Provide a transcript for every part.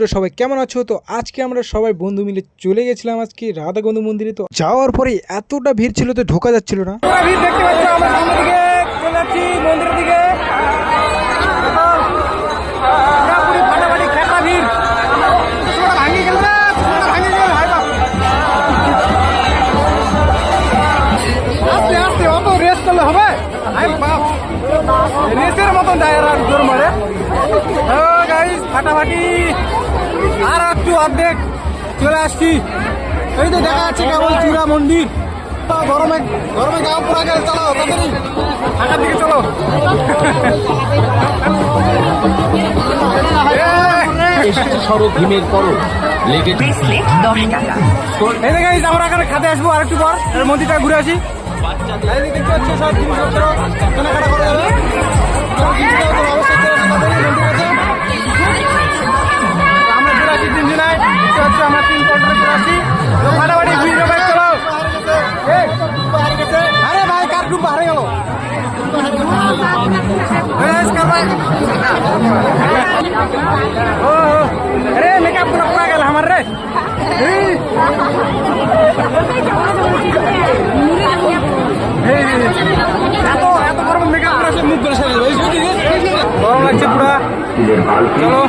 বন্ধুরা সবাই কেমন আছো? তো আজকে আমরা সবাই বন্ধু মিলে চলে গেছিলাম আজকে রাধাগোবিন্দ মন্দিরে। তো যাওয়ার পরে এতটা ভিড় ছিল তো ঢোকা যাচ্ছিল না। ভিড় দেখতে পাচ্ছ, আমরা সামনের দিকে চলে যাচ্ছি মন্দিরের দিকে। পুরোপুরি ফাটাফাটি খেপা ভিড়। ভাঙি গেল না, ভাঙি গেল। আস্তে আস্তে অত রেস করলে হবে? রেসের মতন টায়ার আর জোর মারে। গাইস ফাটাফাটি আর একটু অর্ধেক চলে আসছি। এই তো দেখা যাচ্ছে কেবল চূড়া মন্দির। গরমে গরমে গাও পুরা গেলে চালাও, তাড়াতাড়ি ফাঁকার দিকে চলো। সড়ক ভীমের পরও লেগে ব্রেসলেট 10 টাকা। এই দেখে আমরা এখানে খাতে আসবো আর একটু পর, মন্দিরটা ঘুরে আসি। দেখতে পাচ্ছ সব জিনিসপত্র কেনাকাটা করা যাবে। আমরা চলে আসি তিন দিনায়, আমরা 3 কোয়ার্টারে চলে আসি। ফাটাফাটি ঘুরে বাইক চলো। আরে ভাই কার ডুব হারে গেল। अरे मेकअप पूरा पूरा गया हमारे गरम मेकअप पूरा मुख गरम লাগছে পুরা। চলো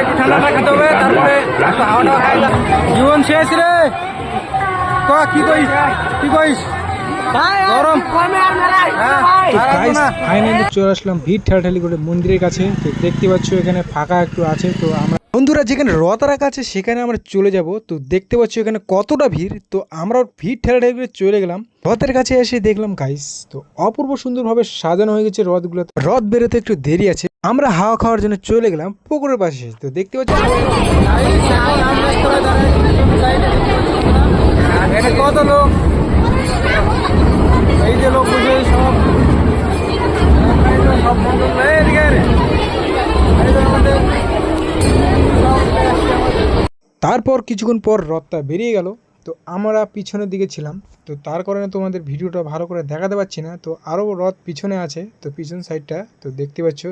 একটু ঠান্ডাটা খেতে হবে, তারপরে হাওয়া টাওয়া খাই। জীবন শেষ রে। তো কি কইস গরম। ফাইনালি চলে আসলাম ভিড় ঠেলাঠেলি করে মন্দিরের কাছে। তো দেখতে পাচ্ছ এখানে ফাঁকা একটু আছে। তো আমরা বন্ধুরা যেখানে রথ রাখা আছে সেখানে আমরা চলে যাব। তো দেখতে পাচ্ছ এখানে কতটা ভিড়। তো আমরা ভিড় ঠেলাঠেলি করে চলে গেলাম রথের কাছে। এসে দেখলাম গাইস তো অপূর্ব সুন্দরভাবে সাজানো হয়ে গেছে রথগুলো। রথ বেরোতে একটু দেরি আছে, আমরা হাওয়া খাওয়ার জন্য চলে গেলাম পুকুরের পাশে। তো দেখতে পাচ্ছ কত লোক, এই যে লোক বুঝে সব তারপর কিছুক্ষণ পর রথটা বেরিয়ে গেল। তো আমরা পিছনের দিকে ছিলাম, তো তার কারণে তোমাদের ভিডিওটা ভালো করে দেখাতে পারছি না। তো আরও রথ পিছনে আছে, তো পিছন সাইডটা তো দেখতে পাচ্ছ।